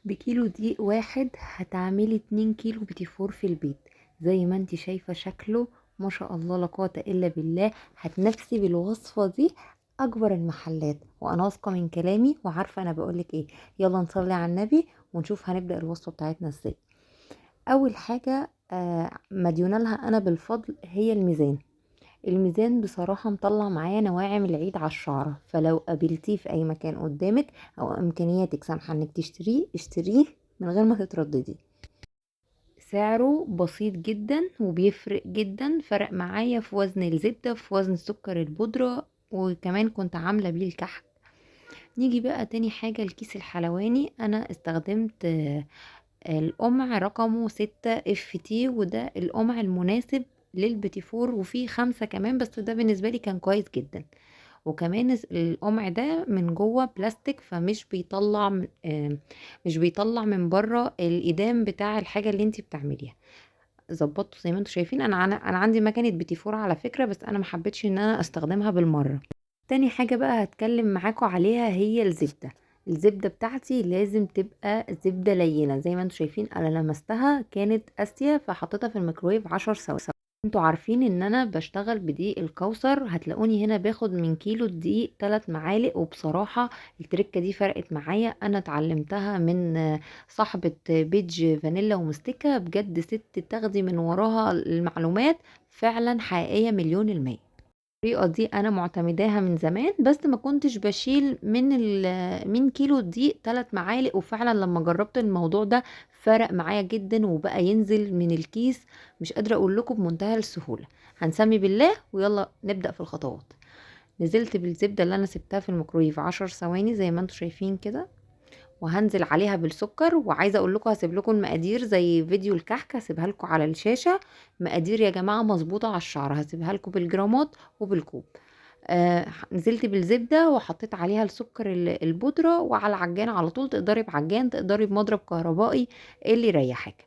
بكيلو دقيق واحد هتعملي 2 كيلو بيتي فور في البيت. زي ما انتي شايفة شكله، ما شاء الله لا قوة الا بالله. هتنافسي بالوصفة دي اكبر المحلات، وانا واثقة من كلامي وعارفة انا بقولك ايه. يلا نصلي على النبي ونشوف هنبدأ الوصفة بتاعتنا ازاي. اول حاجة مديونة لها انا بالفضل هي الميزان. الميزان بصراحة مطلع معايا نواعم العيد على الشعرة، فلو قابلتيه في اي مكان قدامك او امكانياتك سامحة انك تشتريه اشتريه من غير ما تترددي. سعره بسيط جدا وبيفرق جدا، فرق معايا في وزن الزبدة، في وزن السكر البودرة، وكمان كنت عاملة بيه الكحك. نيجي بقى تاني حاجة، الكيس الحلواني انا استخدمت القمع رقمه 6 FT، وده القمع المناسب للبيتي فور، وفيه 5 كمان بس ده بالنسبة لي كان كويس جدا. وكمان القمع ده من جوه بلاستيك، فمش بيطلع مش بيطلع من بره الإيدام بتاع الحاجة اللي انتي بتعمليها. ظبطته زي ما انتوا شايفين. انا عندي مكنة بيتي فور على فكرة، بس انا محبتش ان انا استخدمها بالمرة. تاني حاجة بقى هتكلم معاكم عليها هي الزبدة. الزبدة بتاعتي لازم تبقى زبدة لينة، زي ما انتوا شايفين انا لمستها كانت قاسية فحطيتها في الميكرويف 10 ثواني. انتوا عارفين ان انا بشتغل بدقيق الكوثر، هتلاقوني هنا باخد من كيلو الدقيق 3 معالق. وبصراحة التركة دي فرقت معايا، انا اتعلمتها من صاحبة بيج فانيلا ومستكة، بجد ست تاخدي من وراها المعلومات فعلا حقيقية 1000000%. الطريقة دي انا معتمداها من زمان، بس ما كنتش بشيل من كيلو دقيق 3 معالق، وفعلا لما جربت الموضوع ده فرق معايا جدا وبقى ينزل من الكيس. مش قادرة اقول لكم بمنتهى السهولة. هنسمي بالله ويلا نبدأ في الخطوات. نزلت بالزبدة اللي انا سبتها في الميكرويف 10 ثواني زي ما انتم شايفين كده، وهنزل عليها بالسكر. وعايزه اقول لكم هسيب لكم المقادير زي فيديو الكحك، هسيبها لكم على الشاشه. مقادير يا جماعه مظبوطه على الشعر، هسيبها لكم بالجرامات وبالكوب. نزلت بالزبده وحطيت عليها السكر البودره، وعلى العجان على طول. تقدري بعجان، تقدري بمضرب كهربائي، اللي يريحك.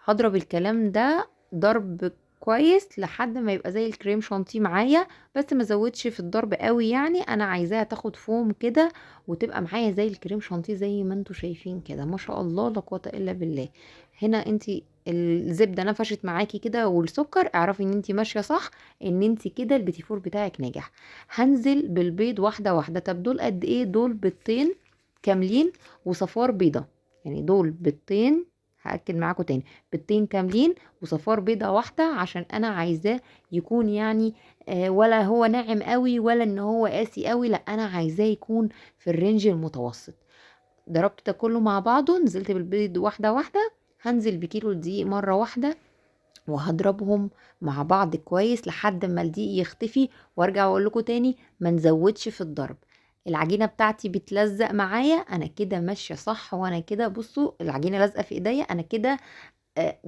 هضرب الكلام ده ضرب كويس لحد ما يبقى زي الكريم شانتيه معايا، بس ما زودش في الضرب قوي، يعني انا عايزاها تاخد فوم كده وتبقى معايا زي الكريم شانتيه زي ما انتوا شايفين كده. ما شاء الله لا قوه الا بالله. هنا انتي الزبده نفشت معاكي كده والسكر، اعرفي ان انتي ماشيه صح، ان انتي كده البيتي فور بتاعك ناجح. هنزل بالبيض واحده واحده. طب دول قد ايه؟ دول بيضتين كاملين وصفار بيضه، يعني دول بيضتين. هاكد معاكم تاني، بيضتين كاملين وصفار بيضة واحدة، عشان انا عايزاه يكون يعني ولا هو ناعم قوي ولا ان هو قاسي قوي، لا انا عايزاه يكون في الرينج المتوسط. ضربت ده كله مع بعضه، نزلت بالبيض واحدة واحدة. هنزل بكيلو الدقيق مرة واحدة، وهضربهم مع بعض كويس لحد ما الدقيق يختفي. وارجع اقول لكم تاني، ما نزودش في الضرب. العجينه بتاعتي بتلزق معايا، انا كده ماشيه صح. وانا كده بصوا العجينه لازقه في ايديا، انا كده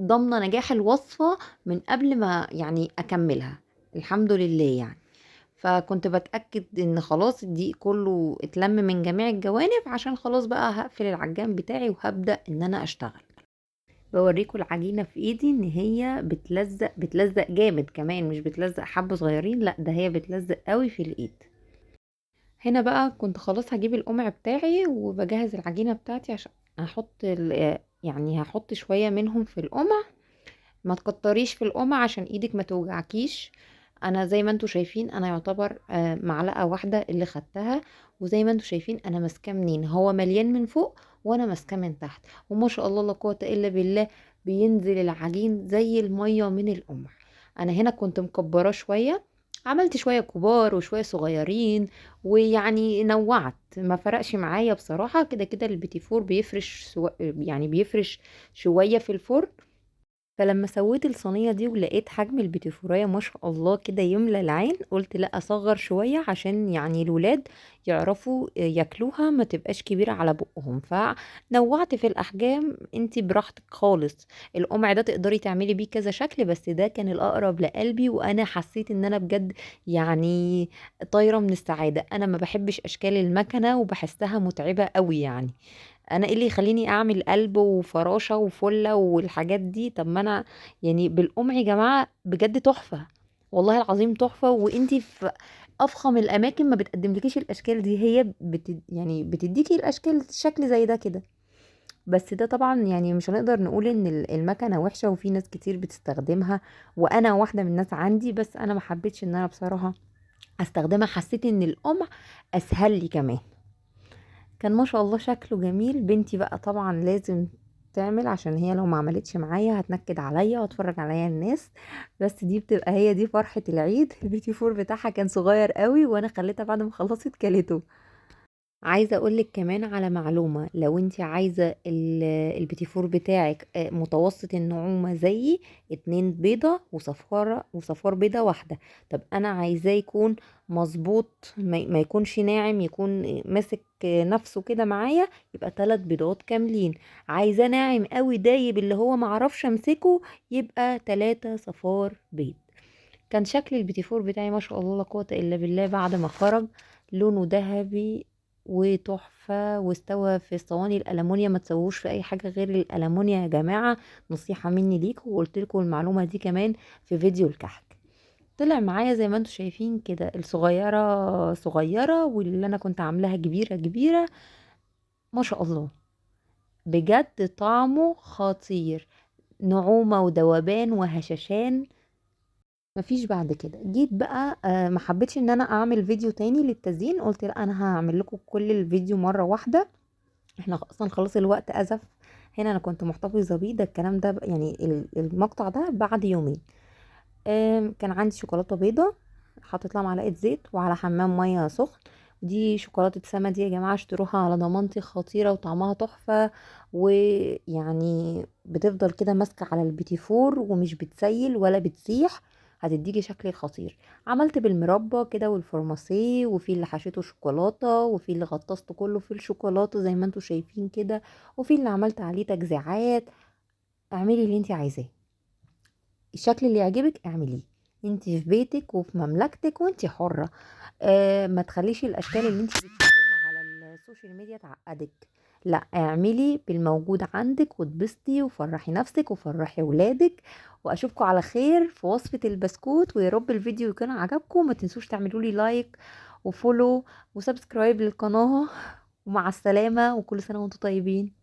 ضامنه نجاح الوصفه من قبل ما يعني اكملها. الحمد لله يعني. فكنت بتاكد ان خلاص الدقيق كله اتلم من جميع الجوانب، عشان خلاص بقى هقفل العجان بتاعي وهبدا ان انا اشتغل. بوريكم العجينة في ايدي ان هي بتلزق بتلزق جامد كمان، مش بتلزق حبة صغيرين، لا ده هي بتلزق قوي في الايد. هنا بقى كنت خلاص هجيب القمع بتاعي وبجهز العجينة بتاعتي عشان هحط يعني هحط شوية منهم في القمع. ما تكتريش في القمع عشان ايدك ما توجعكيش. انا زي ما انتوا شايفين انا يعتبر معلقة واحدة اللي خدتها. وزي ما انتوا شايفين انا ماسكاه منين، هو مليان من فوق وانا ماسكاه من تحت. وما شاء الله لا قوة الا بالله، بينزل العجين زي المية من القمع. انا هنا كنت مكبراه شوية، عملت شوية كبار وشوية صغيرين، ويعني نوعت. ما فرقش معايا بصراحة، كده كده البيتي فور بيفرش يعني بيفرش شوية في الفرن. فلما سويت الصينية دي ولقيت حجم البيتيفوراية ما شاء الله كده يملى العين، قلت لا اصغر شوية عشان يعني الولاد يعرفوا ياكلوها، ما تبقاش كبيرة على بقهم. فنوعت في الاحجام، انتي براحتك خالص. القمع ده تقدري تعملي بيه كذا شكل، بس ده كان الاقرب لقلبي، وانا حسيت ان انا بجد يعني طايرة من السعادة. انا ما بحبش اشكال المكنة وبحسها متعبة قوي يعني. انا ايه اللي يخليني اعمل قلب وفراشة وفلة والحاجات دي؟ طب ما انا يعني بالقمع يا جماعة بجد تحفة، والله العظيم تحفة. وانتي في افخم الاماكن ما بتقدملكيش الاشكال دي، هي يعني بتديكي الاشكال شكل زي ده كده. بس ده طبعا يعني مش هنقدر نقول ان المكنه وحشه، وفي ناس كتير بتستخدمها وانا واحده من الناس عندي، بس انا ما حبيتش ان انا بصراحه استخدمها. حسيت ان القمع اسهل لي كمان. كان ما شاء الله شكله جميل. بنتي بقى طبعا لازم تعمل، عشان هي لو ما عملتش معايا هتنكد عليا واتفرج عليا الناس. بس دي بتبقى هي دي فرحة العيد. البيتي فور بتاعها كان صغير قوي، وانا خليتها بعد ما خلصت كلته. عايزه اقولك كمان على معلومه، لو انت عايزه البيتي فور بتاعك متوسط النعومه زيي، 2 بيضه وصفار بيضه واحده. طب انا عايزاه يكون مظبوط، ما يكونش ناعم، يكون ماسك نفسه كده معايا، يبقى 3 بيضات كاملين. عايزاه ناعم قوي دايب اللي هو معرفش امسكه، يبقى 3 صفار بيض. كان شكل البيتي فور بتاعي ما شاء الله لا قوة الا بالله بعد ما خرج. لونه ذهبي وتحفة، واستوى في الصواني الألمونيا. ما تسووش في أي حاجة غير الألمونيا يا جماعة، نصيحة مني ليكم، وقلت لكم المعلومة دي كمان في فيديو الكحك. طلع معايا زي ما انتم شايفين كده، الصغيرة صغيرة واللي أنا كنت عاملاها كبيرة كبيرة. ما شاء الله، بجد طعمه خطير، نعومة وذوبان وهشاشان. مفيش بعد كده. جيت بقى ما حبيتش ان انا اعمل فيديو تاني للتزيين، قلت لا انا هعمل لكم كل الفيديو مره واحده. احنا اصلا خلاص الوقت ازف. هنا انا كنت محتفظه بيه، ده الكلام ده يعني المقطع ده بعد يومين. كان عندي شوكولاته بيضه، حطيت لها معلقه زيت وعلى حمام ميه سخن. دي شوكولاته سما دي يا جماعه، اشتروها على ضمانتي، خطيره وطعمها تحفه. ويعني بتفضل كده ماسكه على البيتي فور ومش بتسيل ولا بتسيح، هتديكي شكل خطير. عملت بالمربى كده والفرماسيه، وفي اللي حشيته شوكولاته، وفي اللي غطسته كله في الشوكولاته زي ما انتوا شايفين كده، وفي اللي عملت عليه تجزيعات. اعملي اللي انت عايزاه، الشكل اللي يعجبك اعمليه. انت في بيتك وفي مملكتك وانت حرة. ما تخليش الاشكال اللي انت بتشوفيها على السوشيال ميديا تعقدك. لا، اعملي بالموجود عندك وتبسطي وفرحي نفسك وفرحي ولادك. واشوفكم على خير في وصفة البسكوت، ويا رب الفيديو يكون عجبكم. ما تنسوش تعملوا لي لايك وفولو وسبسكرايب للقناة. ومع السلامة، وكل سنة وانتم طيبين.